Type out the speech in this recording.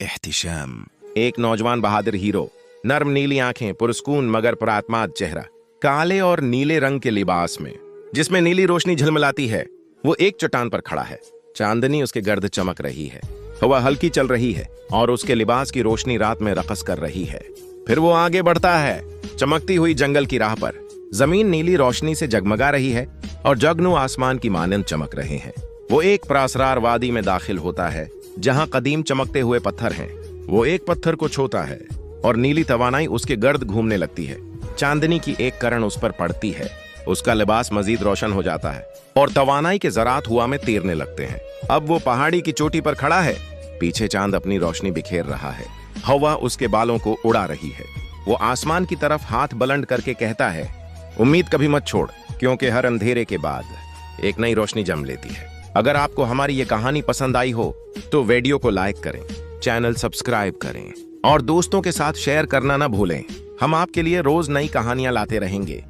एहतिशाम। एक नौजवान बहादुर हीरो, नर्म नीली आंखें, पुरस्कून मगर पुरात्माद चेहरा, काले और नीले रंग के लिबास में जिसमें नीली रोशनी झिलमिलाती है। वो एक चट्टान पर खड़ा है। चांदनी उसके गर्द चमक रही है, हवा हल्की चल रही है और उसके लिबास की रोशनी रात में रक़स कर रही है। फिर वो आगे बढ़ता है, चमकती हुई जंगल की राह पर। जमीन नीली रोशनी से जगमगा रही है और जगनू आसमान की मानंद चमक रहे हैं। वो एक प्रासरार वादी में दाखिल होता है जहां कदीम चमकते हुए पत्थर हैं। वो एक पत्थर को छूता है और नीली तवानाई उसके गर्द घूमने लगती है। चांदनी की एक किरण उस पर पड़ती है, उसका लिबास मजीद रोशन हो जाता है और तवानाई के ज़रात हुआ में तैरने लगते हैं। अब वो पहाड़ी की चोटी पर खड़ा है, पीछे चांद अपनी रोशनी बिखेर रहा है, हवा उसके बालों को उड़ा रही है। वो आसमान की तरफ हाथ बुलंद करके कहता है, उम्मीद कभी मत छोड़, क्योंकि हर अंधेरे के बाद एक नई रोशनी जन्म लेती है। अगर आपको हमारी ये कहानी पसंद आई हो तो वीडियो को लाइक करें, चैनल सब्सक्राइब करें और दोस्तों के साथ शेयर करना ना भूलें। हम आपके लिए रोज नई कहानियां लाते रहेंगे।